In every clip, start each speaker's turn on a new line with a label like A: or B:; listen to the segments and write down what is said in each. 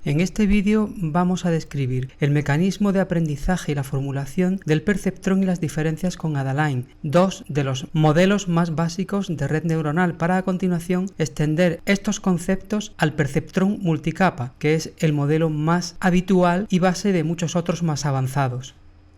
A: En este vídeo vamos a describir el mecanismo de aprendizaje y la formulación del perceptrón y las diferencias con Adaline, dos de los modelos más básicos de red neuronal, para a continuación extender estos conceptos al perceptrón multicapa, que es el modelo más habitual y base de muchos otros más avanzados.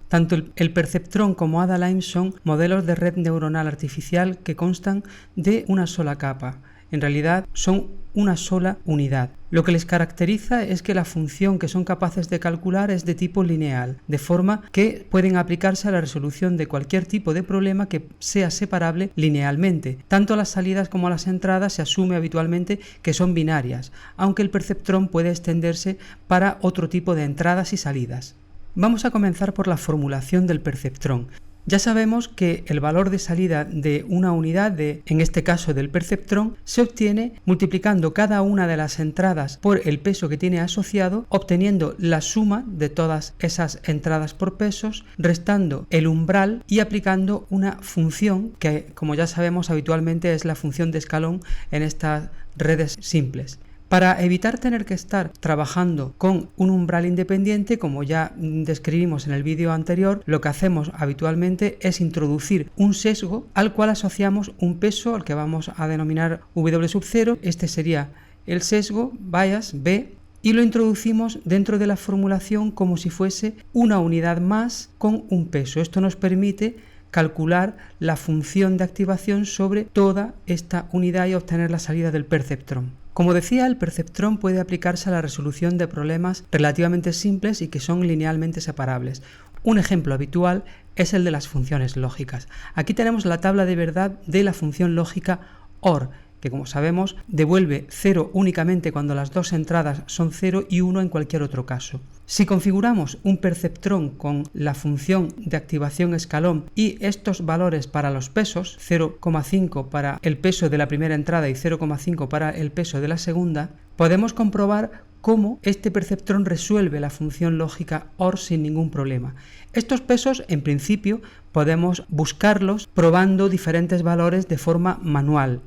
A: Tanto el perceptrón como Adaline son modelos de red neuronal artificial que constan de una sola capa. En realidad son una sola unidad. Lo que les caracteriza es que la función que son capaces de calcular es de tipo lineal, de forma que pueden aplicarse a la resolución de cualquier tipo de problema que sea separable linealmente. Tanto las salidas como las entradas se asume habitualmente que son binarias, aunque el perceptrón puede extenderse para otro tipo de entradas y salidas. Vamos a comenzar por la formulación del perceptrón. Ya sabemos que el valor de salida de una unidad, en este caso del perceptrón, se obtiene multiplicando cada una de las entradas por el peso que tiene asociado, obteniendo la suma de todas esas entradas por pesos, restando el umbral y aplicando una función que, como ya sabemos, habitualmente es la función de escalón en estas redes simples. Para evitar tener que estar trabajando con un umbral independiente, como ya describimos en el vídeo anterior, lo que hacemos habitualmente es introducir un sesgo al cual asociamos un peso al que vamos a denominar W0. Este sería el sesgo, bias, B, y lo introducimos dentro de la formulación como si fuese una unidad más con un peso. Esto nos permite calcular la función de activación sobre toda esta unidad y obtener la salida del perceptrón. Como decía, el perceptrón puede aplicarse a la resolución de problemas relativamente simples y que son linealmente separables. Un ejemplo habitual es el de las funciones lógicas. Aquí tenemos la tabla de verdad de la función lógica OR, que como sabemos devuelve 0 únicamente cuando las dos entradas son 0 y 1 en cualquier otro caso. Si configuramos un perceptrón con la función de activación escalón y estos valores para los pesos, 0,5 para el peso de la primera entrada y 0,5 para el peso de la segunda, podemos comprobar cómo este perceptrón resuelve la función lógica OR sin ningún problema. Estos pesos, en principio, podemos buscarlos probando diferentes valores de forma manual.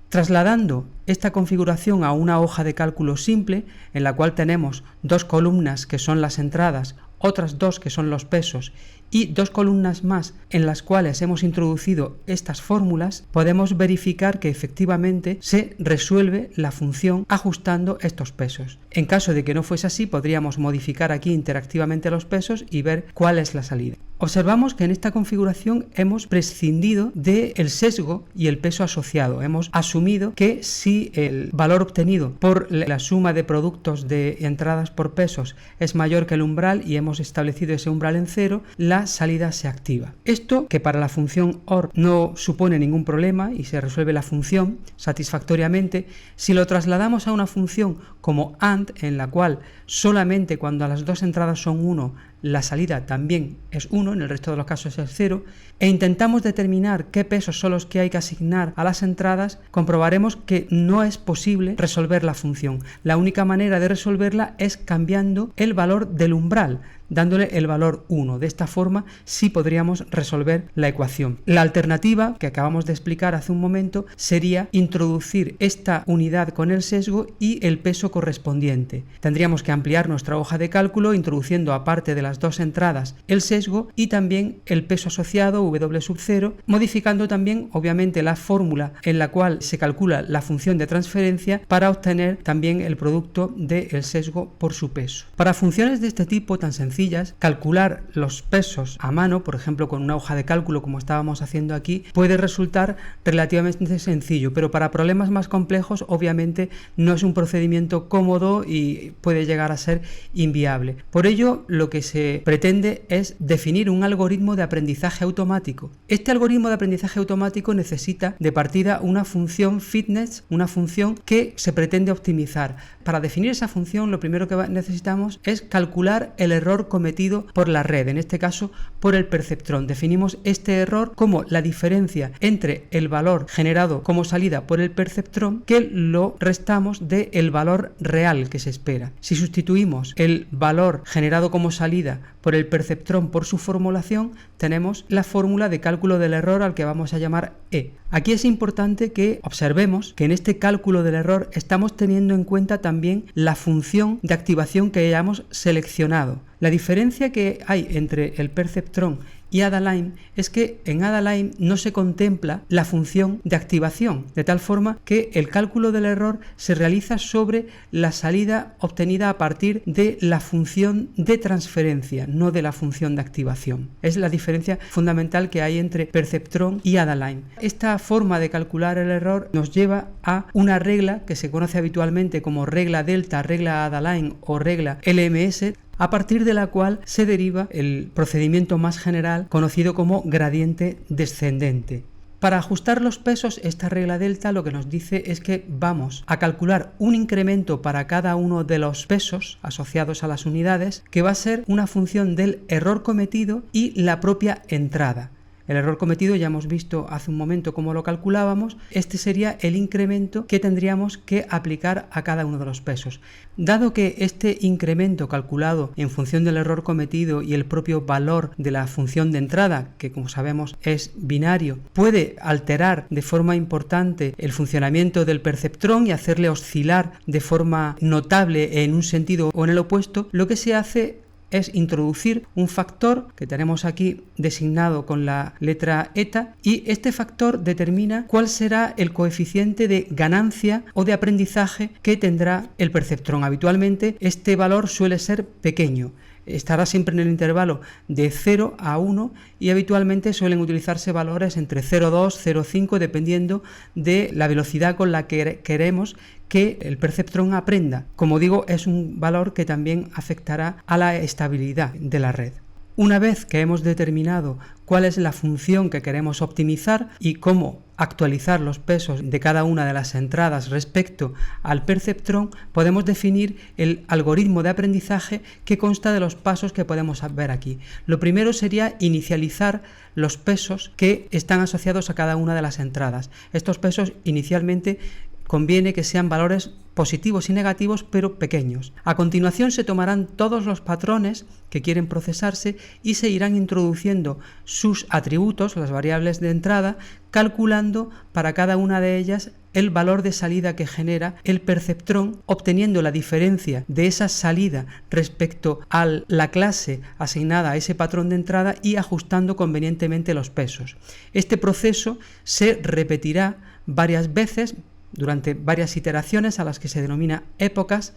A: Trasladando esta configuración a una hoja de cálculo simple, en la cual tenemos dos columnas que son las entradas, otras dos que son los pesos y dos columnas más en las cuales hemos introducido estas fórmulas, podemos verificar que efectivamente se resuelve la función ajustando estos pesos. En caso de que no fuese así, podríamos modificar aquí interactivamente los pesos y ver cuál es la salida. Observamos que en esta configuración hemos prescindido del sesgo y el peso asociado. Hemos asumido que si el valor obtenido por la suma de productos de entradas por pesos es mayor que el umbral y hemos establecido ese umbral en 0, la salida se activa. Esto, que para la función OR no supone ningún problema y se resuelve la función satisfactoriamente, si lo trasladamos a una función como AND, en la cual solamente cuando las dos entradas son 1, la salida también es 1, en el resto de los casos es 0, e intentamos determinar qué pesos son los que hay que asignar a las entradas, comprobaremos que no es posible resolver la función. La única manera de resolverla es cambiando el valor del umbral, dándole el valor 1. De esta forma sí podríamos resolver la ecuación. La alternativa que acabamos de explicar hace un momento sería introducir esta unidad con el sesgo y el peso correspondiente. Tendríamos que ampliar nuestra hoja de cálculo introduciendo, aparte de las dos entradas, el sesgo y también el peso asociado W0, modificando también obviamente la fórmula en la cual se calcula la función de transferencia para obtener también el producto del sesgo por su peso. Para funciones de este tipo tan sencillas, calcular los pesos a mano, por ejemplo con una hoja de cálculo como estábamos haciendo aquí, puede resultar relativamente sencillo, pero para problemas más complejos obviamente no es un procedimiento cómodo y puede llegar a ser inviable. Por ello, lo que se pretende es definir un algoritmo de aprendizaje automático. Este algoritmo de aprendizaje automático necesita de partida una función fitness, una función que se pretende optimizar. Para definir esa función, lo primero que necesitamos es calcular el error error cometido por la red, en este caso por el perceptrón. Definimos este error como la diferencia entre el valor generado como salida por el perceptrón que lo restamos del valor real que se espera. Si sustituimos el valor generado como salida por el perceptrón por su formulación, tenemos la fórmula de cálculo del error al que vamos a llamar E. Aquí es importante que observemos que en este cálculo del error estamos teniendo en cuenta también la función de activación que hayamos seleccionado. La diferencia que hay entre el perceptrón y Adaline es que en Adaline no se contempla la función de activación, de tal forma que el cálculo del error se realiza sobre la salida obtenida a partir de la función de transferencia, no de la función de activación. Es la diferencia fundamental que hay entre perceptrón y Adaline. Esta forma de calcular el error nos lleva a una regla que se conoce habitualmente como regla delta, regla Adaline o regla LMS, a partir de la cual se deriva el procedimiento más general conocido como gradiente descendente. Para ajustar los pesos, esta regla delta lo que nos dice es que vamos a calcular un incremento para cada uno de los pesos asociados a las unidades, que va a ser una función del error cometido y la propia entrada. El error cometido ya hemos visto hace un momento cómo lo calculábamos. Este sería el incremento que tendríamos que aplicar a cada uno de los pesos. Dado que este incremento calculado en función del error cometido y el propio valor de la función de entrada, que como sabemos es binario, puede alterar de forma importante el funcionamiento del perceptrón y hacerle oscilar de forma notable en un sentido o en el opuesto, lo que se hace es introducir un factor que tenemos aquí designado con la letra eta, y este factor determina cuál será el coeficiente de ganancia o de aprendizaje que tendrá el perceptrón. Habitualmente este valor suele ser pequeño, estará siempre en el intervalo de 0 a 1 y habitualmente suelen utilizarse valores entre 0,2, 0,5 dependiendo de la velocidad con la que queremos que el perceptrón aprenda. Como digo, es un valor que también afectará a la estabilidad de la red. Una vez que hemos determinado cuál es la función que queremos optimizar y cómo actualizar los pesos de cada una de las entradas respecto al perceptrón, podemos definir el algoritmo de aprendizaje que consta de los pasos que podemos ver aquí. Lo primero sería inicializar los pesos que están asociados a cada una de las entradas. Estos pesos inicialmente conviene que sean valores positivos y negativos, pero pequeños. A continuación se tomarán todos los patrones que quieren procesarse y se irán introduciendo sus atributos, las variables de entrada, calculando para cada una de ellas el valor de salida que genera el perceptrón, obteniendo la diferencia de esa salida respecto a la clase asignada a ese patrón de entrada y ajustando convenientemente los pesos. Este proceso se repetirá varias veces durante varias iteraciones a las que se denomina épocas,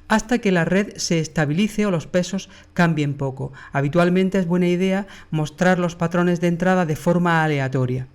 A: hasta que la red se estabilice o los pesos cambien poco. Habitualmente es buena idea mostrar los patrones de entrada de forma aleatoria.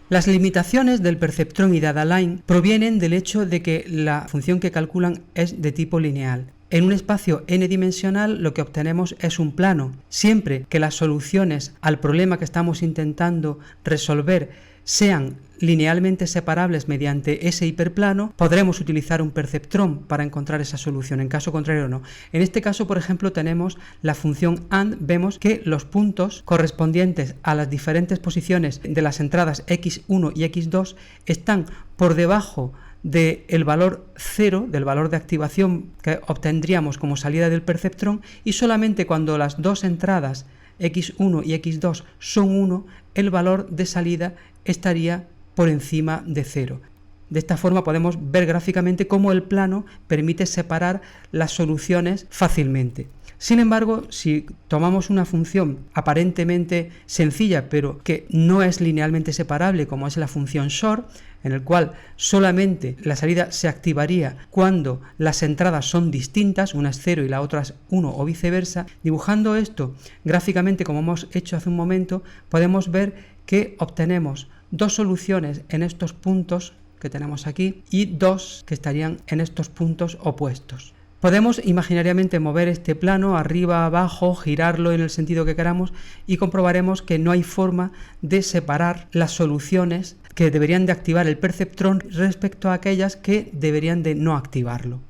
A: Las limitaciones del perceptrón y de Adaline provienen del hecho de que la función que calculan es de tipo lineal. En un espacio n-dimensional lo que obtenemos es un plano. Siempre que las soluciones al problema que estamos intentando resolver sean linealmente separables mediante ese hiperplano, podremos utilizar un perceptrón para encontrar esa solución, en caso contrario no. En este caso, por ejemplo, tenemos la función AND, vemos que los puntos correspondientes a las diferentes posiciones de las entradas x1 y x2 están por debajo del valor 0, del valor de activación que obtendríamos como salida del perceptrón, y solamente cuando las dos entradas x1 y x2 son 1, el valor de salida estaría por encima de 0. De esta forma podemos ver gráficamente cómo el plano permite separar las soluciones fácilmente. Sin embargo, si tomamos una función aparentemente sencilla, pero que no es linealmente separable, como es la función short, en el cual solamente la salida se activaría cuando las entradas son distintas, una es 0 y la otra es 1 o viceversa, dibujando esto gráficamente como hemos hecho hace un momento, podemos ver que obtenemos dos soluciones en estos puntos que tenemos aquí y dos que estarían en estos puntos opuestos. Podemos imaginariamente mover este plano arriba, abajo, girarlo en el sentido que queramos y comprobaremos que no hay forma de separar las soluciones que deberían de activar el perceptrón respecto a aquellas que deberían de no activarlo.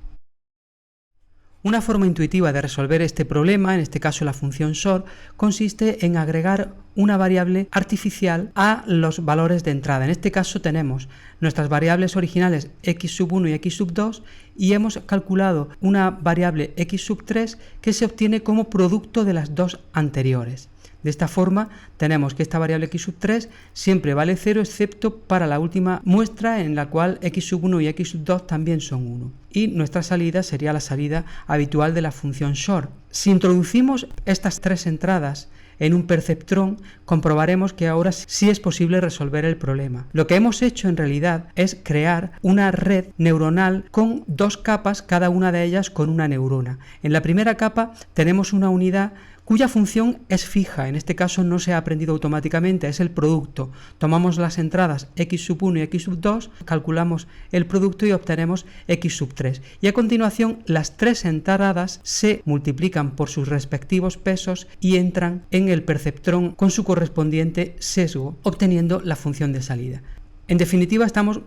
A: Una forma intuitiva de resolver este problema, en este caso la función sort, consiste en agregar una variable artificial a los valores de entrada. En este caso tenemos nuestras variables originales x1 y x2 y hemos calculado una variable x3 que se obtiene como producto de las dos anteriores. De esta forma tenemos que esta variable x3 siempre vale 0 excepto para la última muestra en la cual x1 y x2 también son 1. Y nuestra salida sería la salida habitual de la función sort. Si introducimos estas tres entradas en un perceptrón, comprobaremos que ahora sí es posible resolver el problema. Lo que hemos hecho en realidad es crear una red neuronal con dos capas, cada una de ellas con una neurona. En la primera capa tenemos una unidad cuya función es fija, en este caso no se ha aprendido automáticamente, es el producto. Tomamos las entradas x1 y x2, calculamos el producto y obtenemos x3. Y a continuación las tres entradas se multiplican por sus respectivos pesos y entran en el perceptrón con su correspondiente sesgo, obteniendo la función de salida. En definitiva, estamos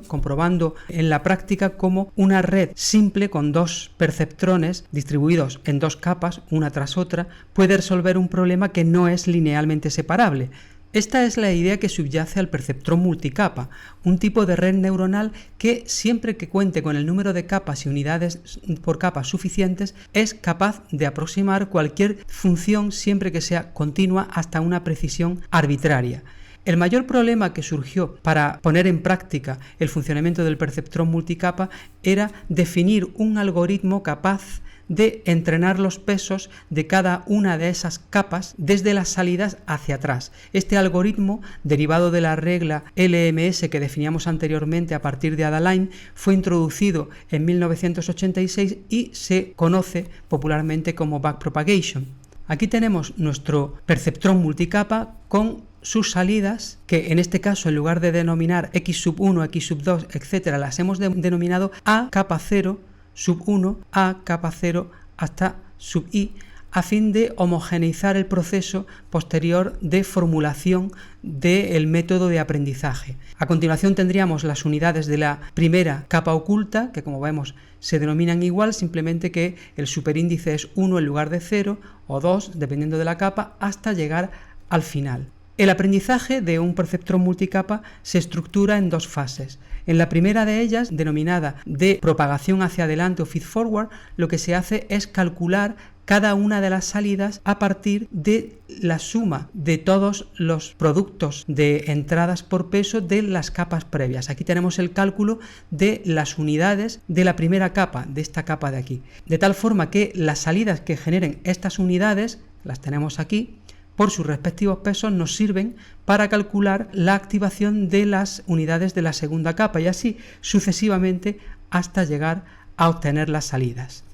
A: comprobando en la práctica cómo una red simple con dos perceptrones distribuidos en dos capas, una tras otra, puede resolver un problema que no es linealmente separable. Esta es la idea que subyace al perceptrón multicapa, un tipo de red neuronal que siempre que cuente con el número de capas y unidades por capa suficientes es capaz de aproximar cualquier función siempre que sea continua hasta una precisión arbitraria. El mayor problema que surgió para poner en práctica el funcionamiento del perceptrón multicapa era definir un algoritmo capaz de entrenar los pesos de cada una de esas capas desde las salidas hacia atrás. Este algoritmo, derivado de la regla LMS que definíamos anteriormente a partir de Adaline, fue introducido en 1986 y se conoce popularmente como backpropagation. Aquí tenemos nuestro perceptrón multicapa con sus salidas, que en este caso en lugar de denominar x1, x2, etc., las hemos denominado a capa 0, sub 1, a capa 0 hasta sub i, a fin de homogeneizar el proceso posterior de formulación del método de aprendizaje. A continuación tendríamos las unidades de la primera capa oculta, que como vemos se denominan igual, simplemente que el superíndice es 1 en lugar de 0 o 2, dependiendo de la capa, hasta llegar al final. El aprendizaje de un perceptrón multicapa se estructura en dos fases. En la primera de ellas, denominada de propagación hacia adelante o feed-forward, lo que se hace es calcular cada una de las salidas a partir de la suma de todos los productos de entradas por peso de las capas previas. Aquí tenemos el cálculo de las unidades de la primera capa, de esta capa de aquí. De tal forma que las salidas que generen estas unidades, las tenemos aquí, por sus respectivos pesos nos sirven para calcular la activación de las unidades de la segunda capa y así sucesivamente hasta llegar a obtener las salidas.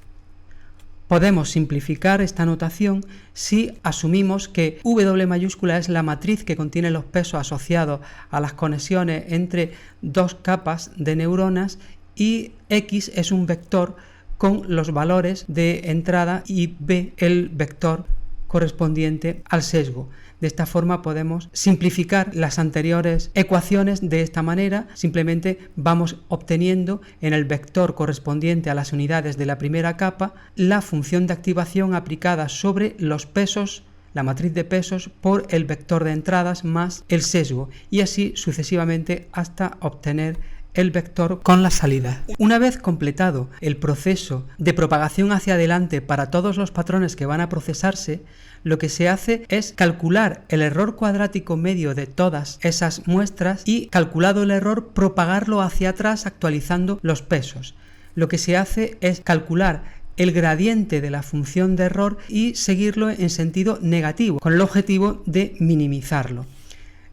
A: Podemos simplificar esta notación si asumimos que W mayúscula es la matriz que contiene los pesos asociados a las conexiones entre dos capas de neuronas y X es un vector con los valores de entrada y B el vector correspondiente al sesgo. De esta forma podemos simplificar las anteriores ecuaciones de esta manera. Simplemente vamos obteniendo en el vector correspondiente a las unidades de la primera capa la función de activación aplicada sobre los pesos, la matriz de pesos, por el vector de entradas más el sesgo y así sucesivamente hasta obtener el vector con la salida. Una vez completado el proceso de propagación hacia adelante para todos los patrones que van a procesarse, lo que se hace es calcular el error cuadrático medio de todas esas muestras y, calculado el error, propagarlo hacia atrás actualizando los pesos. Lo que se hace es calcular el gradiente de la función de error y seguirlo en sentido negativo, con el objetivo de minimizarlo.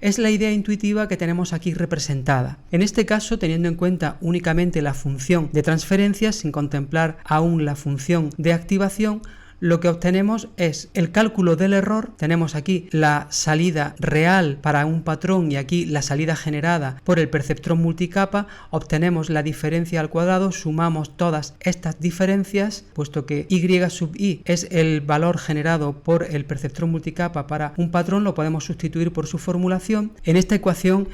A: Es la idea intuitiva que tenemos aquí representada. En este caso, teniendo en cuenta únicamente la función de transferencia, sin contemplar aún la función de activación, lo que obtenemos es el cálculo del error. Tenemos aquí la salida real para un patrón y aquí la salida generada por el perceptrón multicapa. Obtenemos la diferencia al cuadrado, sumamos todas estas diferencias, puesto que y sub i es el valor generado por el perceptrón multicapa para un patrón, lo podemos sustituir por su formulación. En esta ecuación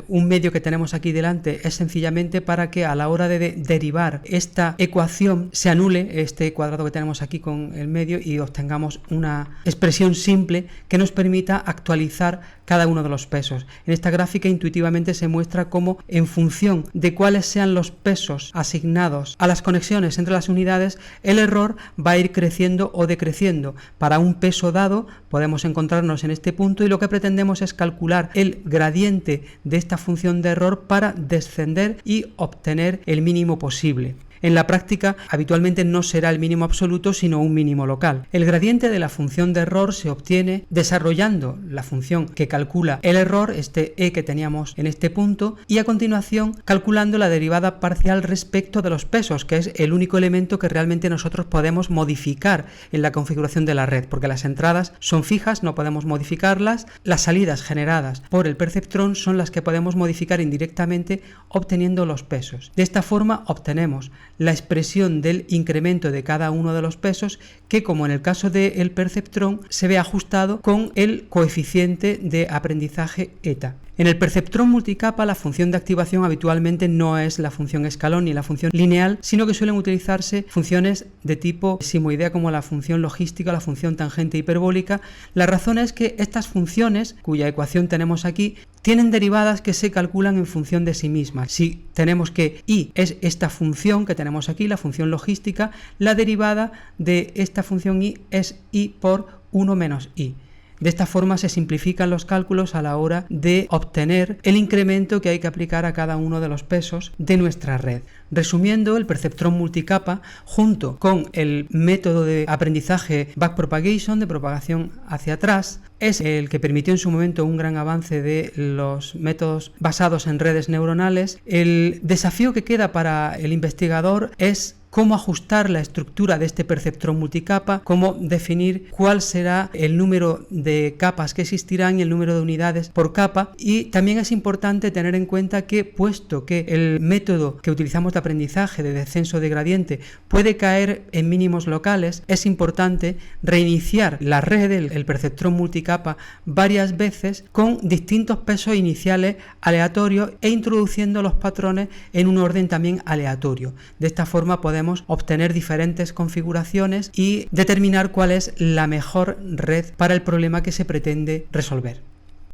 A: un medio que tenemos aquí delante es sencillamente para que a la hora de derivar esta ecuación se anule este cuadrado que tenemos aquí con el medio y obtengamos una expresión simple que nos permita actualizar cada uno de los pesos. En esta gráfica intuitivamente se muestra cómo, en función de cuáles sean los pesos asignados a las conexiones entre las unidades, el error va a ir creciendo o decreciendo. Para un peso dado podemos encontrarnos en este punto y lo que pretendemos es calcular el gradiente de esta función de error para descender y obtener el mínimo posible. En la práctica, habitualmente no será el mínimo absoluto, sino un mínimo local. El gradiente de la función de error se obtiene desarrollando la función que calcula el error, este e que teníamos en este punto, y a continuación calculando la derivada parcial respecto de los pesos, que es el único elemento que realmente nosotros podemos modificar en la configuración de la red, porque las entradas son fijas, no podemos modificarlas. Las salidas generadas por el perceptrón son las que podemos modificar indirectamente obteniendo los pesos. De esta forma obtenemos la expresión del incremento de cada uno de los pesos, que, como en el caso del perceptrón, se ve ajustado con el coeficiente de aprendizaje eta. En el perceptrón multicapa la función de activación habitualmente no es la función escalón ni la función lineal, sino que suelen utilizarse funciones de tipo simoidea como la función logística o la función tangente hiperbólica. La razón es que estas funciones, cuya ecuación tenemos aquí, tienen derivadas que se calculan en función de sí mismas. Si tenemos que i es esta función que tenemos aquí, la función logística, la derivada de esta función i es i por 1 menos i. De esta forma se simplifican los cálculos a la hora de obtener el incremento que hay que aplicar a cada uno de los pesos de nuestra red. Resumiendo, el perceptrón multicapa, junto con el método de aprendizaje backpropagation, de propagación hacia atrás, es el que permitió en su momento un gran avance de los métodos basados en redes neuronales. El desafío que queda para el investigador es cómo ajustar la estructura de este perceptrón multicapa, cómo definir cuál será el número de capas que existirán y el número de unidades por capa. Y también es importante tener en cuenta que, puesto que el método que utilizamos de aprendizaje de descenso de gradiente puede caer en mínimos locales, es importante reiniciar la red, el perceptrón multicapa, varias veces con distintos pesos iniciales aleatorios e introduciendo los patrones en un orden también aleatorio. De esta forma podemos obtener diferentes configuraciones y determinar cuál es la mejor red para el problema que se pretende resolver.